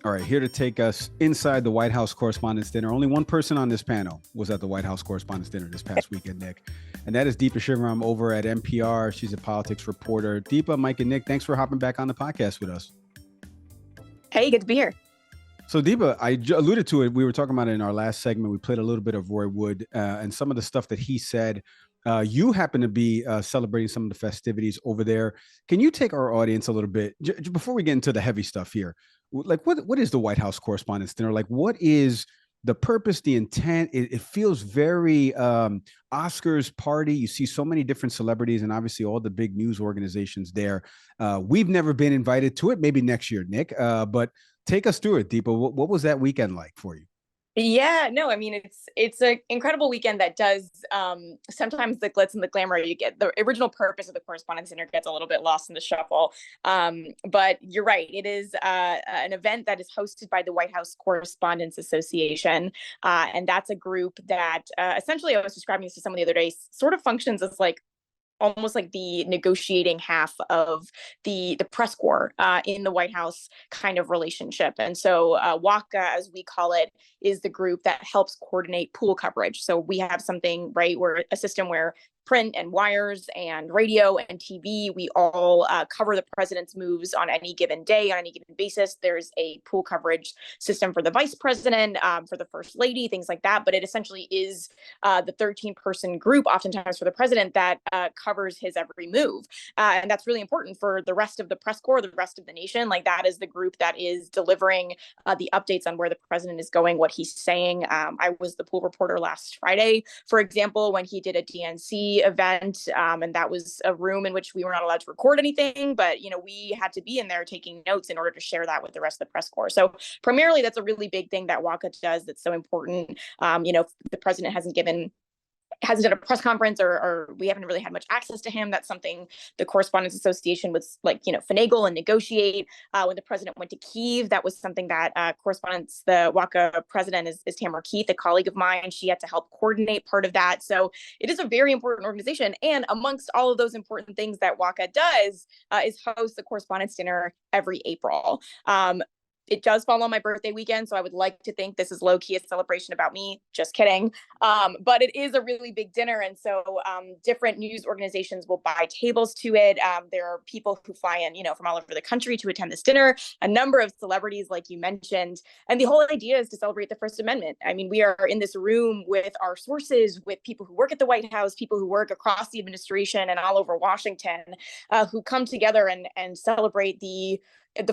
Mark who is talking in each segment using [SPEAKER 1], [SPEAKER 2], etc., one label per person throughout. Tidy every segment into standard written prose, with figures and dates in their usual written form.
[SPEAKER 1] All right, here to take us inside the White House Correspondents' Dinner. Only one person on this panel was at the White House Correspondents' Dinner this past weekend, Nick. And that is Deepa Shivaram over at NPR. She's a politics reporter. Deepa, Mike, and Nick, thanks for hopping back on the podcast with us.
[SPEAKER 2] Hey, good to be here.
[SPEAKER 1] So, Deepa, I alluded to it. We were talking about it in our last segment. We played a little bit of Roy Wood and some of the stuff that he said. You happen to be celebrating some of the festivities over there. Can you take our audience a little bit, before we get into the heavy stuff here, like what is the White House Correspondents' Dinner? Like, what is the purpose, the intent? It feels very Oscars party. You see so many different celebrities and obviously all the big news organizations there. We've never been invited to it. Maybe next year, Nick. But take us through it, Deepa. What was that weekend like for you?
[SPEAKER 2] Yeah, no, I mean it's an incredible weekend that does sometimes the glitz and the glamour you get. The original purpose of the Correspondents' Dinner gets a little bit lost in the shuffle. But you're right, it is an event that is hosted by the White House Correspondents Association, and that's a group that essentially, I was describing this to someone the other day, sort of functions as like almost like the negotiating half of the press corps in the White House kind of relationship. And so WACA, as we call it, is the group that helps coordinate pool coverage. So we have something, right, where a system where print and wires and radio and TV, we all cover the president's moves on any given day, on any given basis. There's a pool coverage system for the vice president, for the first lady, things like that. But it essentially is the 13-person group, oftentimes for the president, that covers his every move. And that's really important for the rest of the press corps, the rest of the nation. Like, that is the group that is delivering the updates on where the president is going, what he's saying. I was the pool reporter last Friday, for example, when he did a DNC event, and that was a room in which we were not allowed to record anything, but we had to be in there taking notes in order to share that with the rest of the press corps. So primarily, that's a really big thing that WACA does that's so important. The president hasn't done a press conference, or we haven't really had much access to him. That's something the Correspondents Association was finagle and negotiate. When the president went to Kyiv, that was something that the WACA president is Tamara Keith, a colleague of mine. She had to help coordinate part of that. So it is a very important organization. And amongst all of those important things that WACA does is host the Correspondents' Dinner every April. It does fall on my birthday weekend, so I would like to think this is low-key a celebration about me. Just kidding. But it is a really big dinner, and so different news organizations will buy tables to it. There are people who fly in, from all over the country to attend this dinner, a number of celebrities, like you mentioned. And the whole idea is to celebrate the First Amendment. I mean, we are in this room with our sources, with people who work at the White House, people who work across the administration and all over Washington, who come together and celebrate the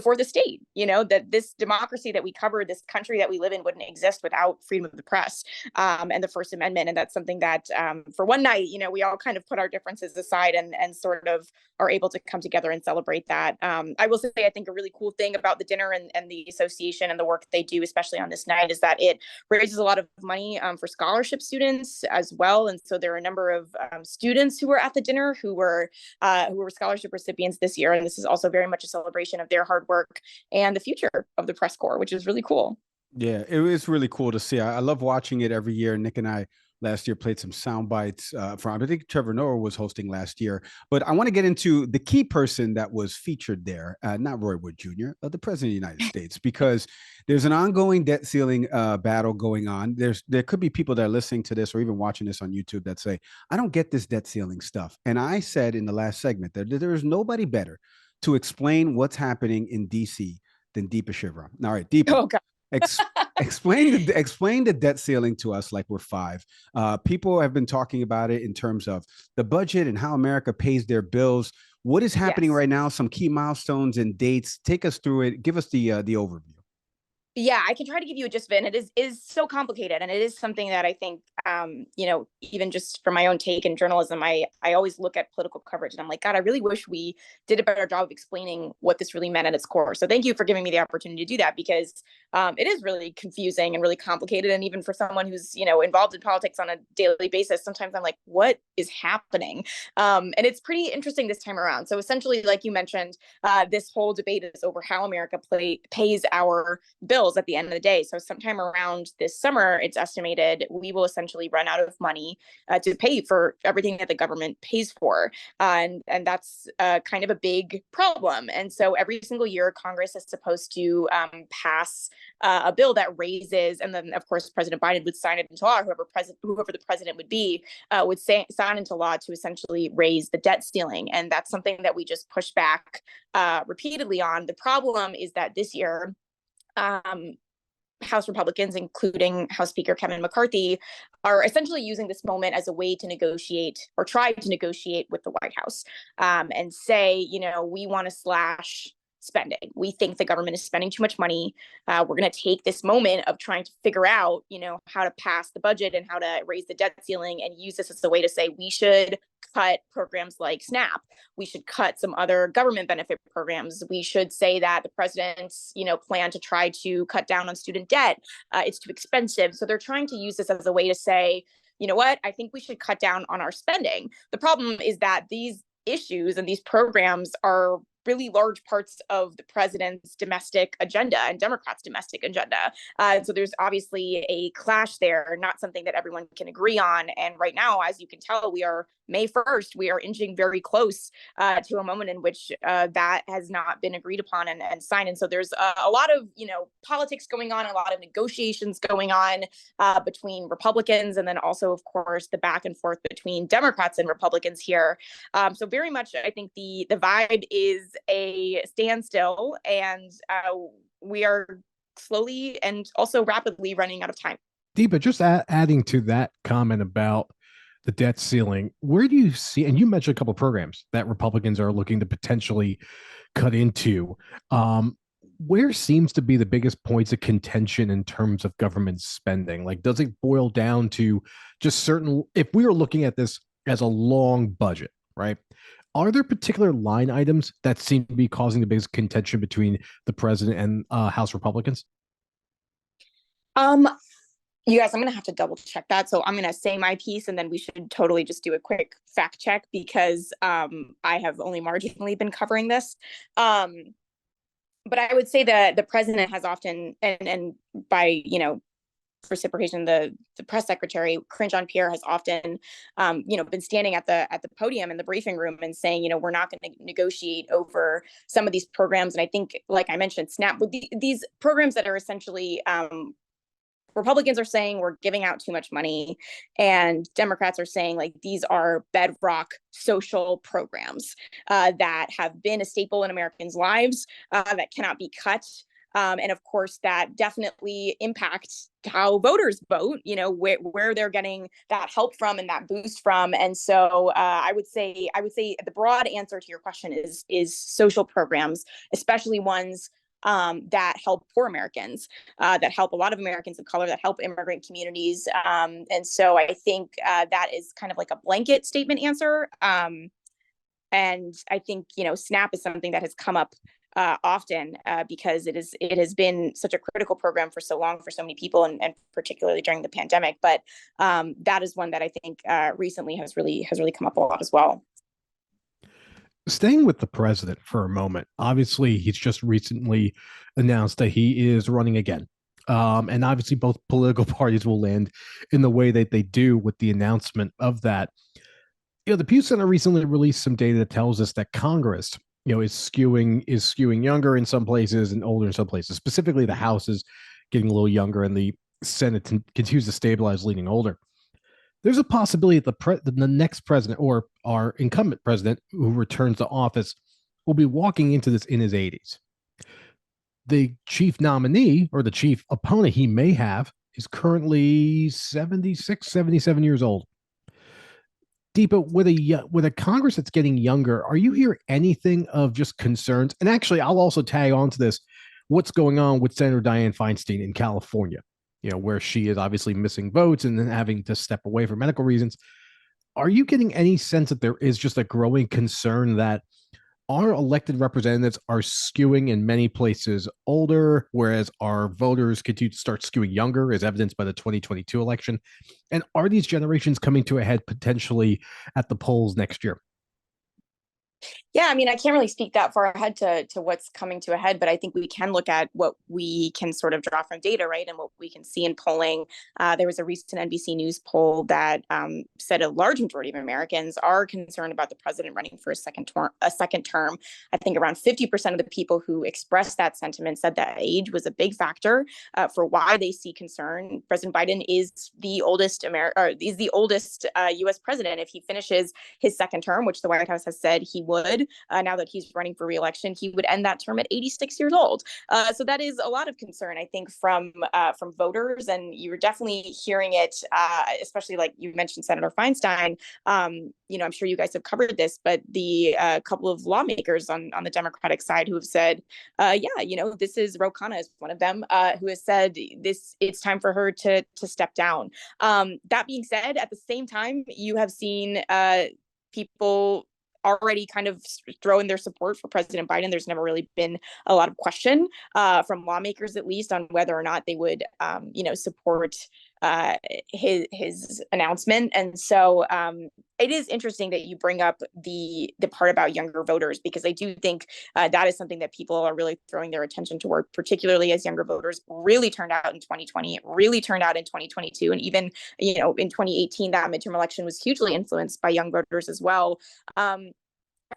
[SPEAKER 2] fourth estate, that this democracy that we cover, this country that we live in, wouldn't exist without freedom of the press and the First Amendment. And that's something that for one night, we all kind of put our differences aside and sort of are able to come together and celebrate that. I will say, I think a really cool thing about the dinner and the association and the work they do, especially on this night, is that it raises a lot of money for scholarship students as well. And so there are a number of students who were at the dinner who were scholarship recipients this year. And this is also very much a celebration of their hard work and the future of the press corps, which is really cool.
[SPEAKER 1] Yeah, it was really cool to see. I love watching it every year. Nick and I last year played some sound bites from, I think Trevor Noah was hosting last year. But I want to get into the key person that was featured there, not Roy Wood Jr., the President of the United States, because there's an ongoing debt ceiling battle going on. There could be people that are listening to this or even watching this on YouTube that say, I don't get this debt ceiling stuff. And I said in the last segment that there is nobody better to explain what's happening in DC than Deepa Shivaram. All right, Deepa.
[SPEAKER 2] Oh, God.
[SPEAKER 1] Explain the debt ceiling to us like we're five. People have been talking about it in terms of the budget and how America pays their bills. What is happening right now? Some key milestones and dates. Take us through it. Give us the overview.
[SPEAKER 2] Yeah, I can try to give you a gist of it. And it is so complicated. And it is something that I think, even just from my own take in journalism, I always look at political coverage and I'm like, God, I really wish we did a better job of explaining what this really meant at its core. So thank you for giving me the opportunity to do that, because it is really confusing and really complicated. And even for someone who's, involved in politics on a daily basis, sometimes I'm like, what is happening? And it's pretty interesting this time around. So essentially, like you mentioned, this whole debate is over how America pays our bills. bills at the end of the day. So sometime around this summer, it's estimated we will essentially run out of money to pay for everything that the government pays for. And that's kind of a big problem. And so every single year, Congress is supposed to pass a bill that raises, and then of course President Biden would sign it into law. Whoever the president would be would sign into law to essentially raise the debt ceiling, and that's something that we just push back repeatedly on. The problem is that this year, House Republicans, including House Speaker Kevin McCarthy, are essentially using this moment as a way to negotiate or try to negotiate with the White House and say, we want to slash spending. We think the government is spending too much money. We're going to take this moment of trying to figure out, how to pass the budget and how to raise the debt ceiling and use this as a way to say we should cut programs like SNAP. We should cut some other government benefit programs. We should say that the president's, plan to try to cut down on student debt, it's too expensive. So they're trying to use this as a way to say, you know what, I think we should cut down on our spending. The problem is that these issues and these programs are really large parts of the president's domestic agenda and Democrats' domestic agenda. So there's obviously a clash there, not something that everyone can agree on. And right now, as you can tell, we are May 1st, we are inching very close to a moment in which that has not been agreed upon and signed. And so there's a lot of, politics going on, a lot of negotiations going on between Republicans, and then also, of course, the back and forth between Democrats and Republicans here. So very much, I think the vibe is a standstill, and we are slowly and also rapidly running out of time.
[SPEAKER 3] Deepa, just adding to that comment about the debt ceiling, where do you see, and you mentioned a couple of programs that Republicans are looking to potentially cut into, where seems to be the biggest points of contention in terms of government spending? Like, does it boil down to just certain, if we were looking at this as a long budget, right? Are there particular line items that seem to be causing the biggest contention between the president and House Republicans?
[SPEAKER 2] You guys, I'm going to have to double check that. So I'm going to say my piece, and then we should totally just do a quick fact check because I have only marginally been covering this. But I would say that the president has often, and by, reciprocation, the press secretary, Karine Jean-Pierre, has often, been standing at the podium in the briefing room and saying, we're not going to negotiate over some of these programs. And I think, like I mentioned, SNAP, with these programs that are essentially, Republicans are saying we're giving out too much money, and Democrats are saying like these are bedrock social programs that have been a staple in Americans' lives that cannot be cut. And of course, that definitely impacts how voters vote, where they're getting that help from and that boost from. And so I would say the broad answer to your question is social programs, especially ones that help poor Americans, that help a lot of Americans of color, that help immigrant communities. And so I think that is kind of like a blanket statement answer. And I think, SNAP is something that has come up often because it has been such a critical program for so long for so many people, and particularly during the pandemic. But that is one that I think recently has really come up a lot as well.
[SPEAKER 3] Staying with the president for a moment, obviously he's just recently announced that he is running again. And obviously both political parties will land in the way that they do with the announcement of that. The Pew Center recently released some data that tells us that Congress, is skewing younger in some places and older in some places. Specifically, the House is getting a little younger and the Senate continues to stabilize, leaning older. There's a possibility that the next president, or our incumbent president who returns to office, will be walking into this in his 80s. The chief nominee, or the chief opponent he may have, is currently 76, 77 years old. Deepa, with a Congress that's getting younger, are you hearing anything of just concerns? And actually, I'll also tag on to this, what's going on with Senator Dianne Feinstein in California, where she is obviously missing votes and then having to step away for medical reasons. Are you getting any sense that there is just a growing concern that our elected representatives are skewing in many places older, whereas our voters continue to start skewing younger, as evidenced by the 2022 election? And are these generations coming to a head potentially at the polls next year?
[SPEAKER 2] Yeah, I mean, I can't really speak that far ahead to what's coming to a head, but I think we can look at what we can sort of draw from data, right? And what we can see in polling. There was a recent NBC News poll that said a large majority of Americans are concerned about the president running for a second term. I think around 50% of the people who expressed that sentiment said that age was a big factor for why they see concern. President Biden is the oldest U.S. president. If he finishes his second term, which the White House has said he would, now that he's running for reelection, he would end that term at 86 years old. So that is a lot of concern, I think, from voters, and you're definitely hearing it, especially like you mentioned, Senator Feinstein. I'm sure you guys have covered this, but the couple of lawmakers on the Democratic side who have said, this is Ro Khanna is one of them, who has said it's time for her to step down. That being said, at the same time, you have seen people already kind of throwing their support for President Biden. There's never really been a lot of question from lawmakers, at least, on whether or not they would, support his announcement. And so it is interesting that you bring up the part about younger voters, because I do think that is something that people are really throwing their attention toward, particularly as younger voters really turned out in 2020, really turned out in 2022, and even in 2018, that midterm election was hugely influenced by young voters as well.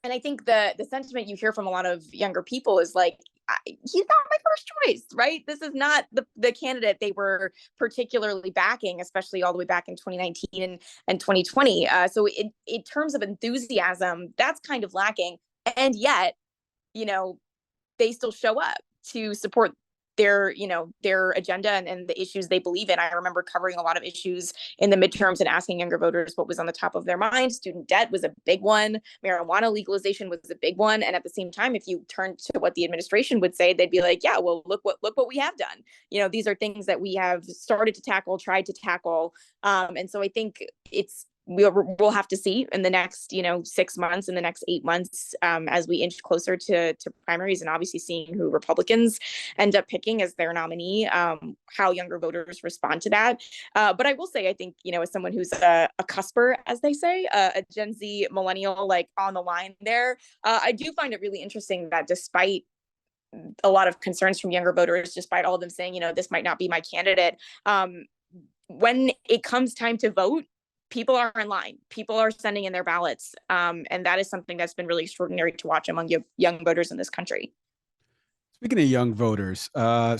[SPEAKER 2] And I think the sentiment you hear from a lot of younger people is like, he's not my first choice, right? This is not the candidate they were particularly backing, especially all the way back in 2019 and 2020. So in terms of enthusiasm, that's kind of lacking. And yet, they still show up to support their agenda and the issues they believe in. I remember covering a lot of issues in the midterms and asking younger voters what was on the top of their mind. Student debt was a big one. Marijuana legalization was a big one. And at the same time, if you turn to what the administration would say, they'd be like, yeah, well, look what we have done. These are things that we have started to tackle, tried to tackle. And so I think we'll have to see in the next 6 months, in the next 8 months, as we inch closer to primaries, and obviously seeing who Republicans end up picking as their nominee, how younger voters respond to that. But I will say, I think, as someone who's a cusper, as they say, a Gen Z millennial, like on the line there, I do find it really interesting that despite a lot of concerns from younger voters, despite all of them saying, this might not be my candidate, when it comes time to vote, people are in line. People are sending in their ballots. And that is something that's been really extraordinary to watch among young voters in this country.
[SPEAKER 1] Speaking of young voters,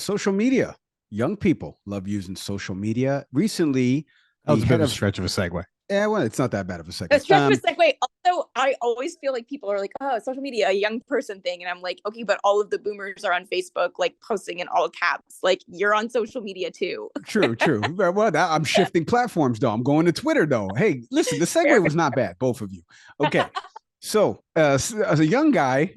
[SPEAKER 1] social media. Young people love using social media. Recently,
[SPEAKER 3] that was a bit of a stretch of a segue.
[SPEAKER 1] Yeah, well, it's not that bad of a segue.
[SPEAKER 2] A stretch of a segue. Also, I always feel like people are like, oh, social media, a young person thing. And I'm like, okay, but all of the boomers are on Facebook, like posting in all caps. Like, you're on social media too.
[SPEAKER 1] True. Well, I'm shifting platforms, though. I'm going to Twitter, though. Hey, listen, the segue was not bad, both of you. Okay. So as a young guy,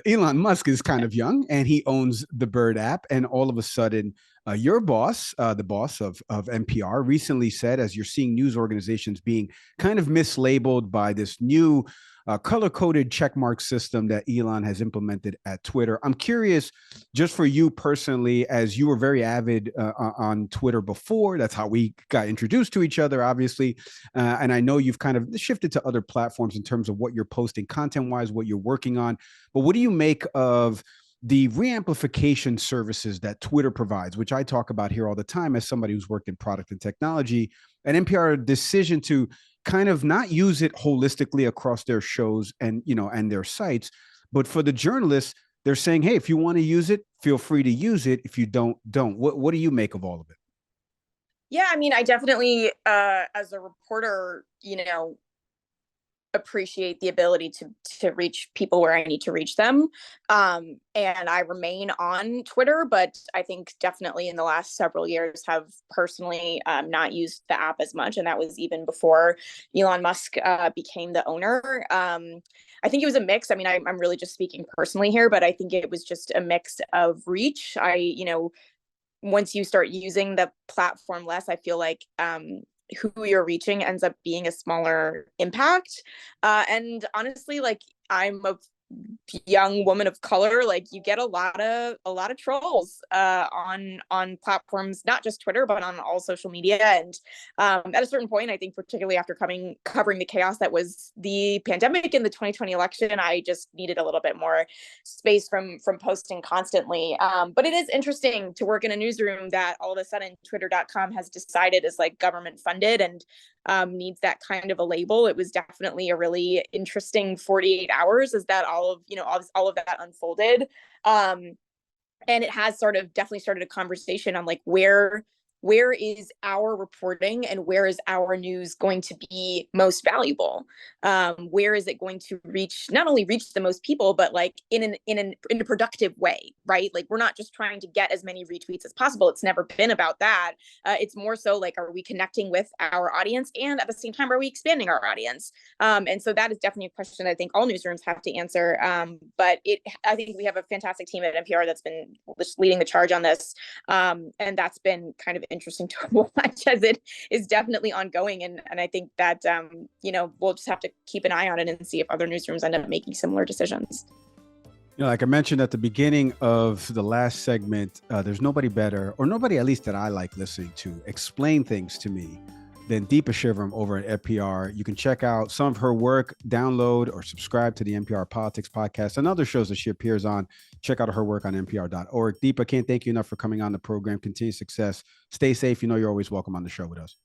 [SPEAKER 1] Elon Musk is kind of young, and he owns the Bird app. And all of a sudden, your boss, the boss of NPR, recently said, as you're seeing news organizations being kind of mislabeled by this new color-coded checkmark system that Elon has implemented at Twitter. I'm curious, just for you personally, as you were very avid on Twitter before, that's how we got introduced to each other, obviously. And I know you've kind of shifted to other platforms in terms of what you're posting content-wise, what you're working on. But what do you make of the reamplification services that Twitter provides, which I talk about here all the time as somebody who's worked in product and technology, and NPR decision to kind of not use it holistically across their shows and their sites, but for the journalists, they're saying, hey, if you want to use it, feel free to use it. If you don't. What do you make of all of it?
[SPEAKER 2] Yeah, I mean, I definitely, as a reporter, appreciate the ability to reach people where I need to reach them. And I remain on Twitter, but I think definitely in the last several years have personally not used the app as much. And that was even before Elon Musk became the owner. I think it was a mix. I mean, I'm really just speaking personally here, but I think it was just a mix of reach. Once you start using the platform less, I feel like who you're reaching ends up being a smaller impact. And honestly, like, I'm a young woman of color, like you get a lot of trolls on platforms, not just Twitter, but on all social media. And at a certain point, I think particularly after covering the chaos that was the pandemic in the 2020 election, I just needed a little bit more space from posting constantly. But it is interesting to work in a newsroom that all of a sudden Twitter.com has decided is like government funded and needs that kind of a label. It was definitely a really interesting 48 hours as that all of that unfolded. And it has sort of definitely started a conversation on like where is our reporting and where is our news going to be most valuable? Where is it going to not only reach the most people, but like in a productive way, right? Like we're not just trying to get as many retweets as possible. It's never been about that. It's more so like, are we connecting with our audience? And at the same time, are we expanding our audience? And so that is definitely a question I think all newsrooms have to answer. But I think we have a fantastic team at NPR that's been leading the charge on this. And that's been kind of interesting to watch as it is definitely ongoing. And I think that, we'll just have to keep an eye on it and see if other newsrooms end up making similar decisions.
[SPEAKER 1] Like I mentioned at the beginning of the last segment, there's nobody better, or nobody at least that I like listening to, explain things to me than Deepa Shivaram over at NPR. You can check out some of her work, download or subscribe to the NPR Politics Podcast and other shows that she appears on. Check out her work on npr.org. Deepa, can't thank you enough for coming on the program. Continue success. Stay safe. You're always welcome on the show with us.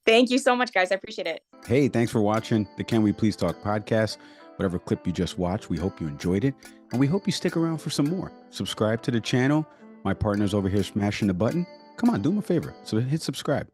[SPEAKER 2] Thank you so much, guys. I appreciate it.
[SPEAKER 1] Hey, thanks for watching the Can We Please Talk podcast. Whatever clip you just watched, we hope you enjoyed it. And we hope you stick around for some more. Subscribe to the channel. My partner's over here smashing the button. Come on, do him a favor. So hit subscribe.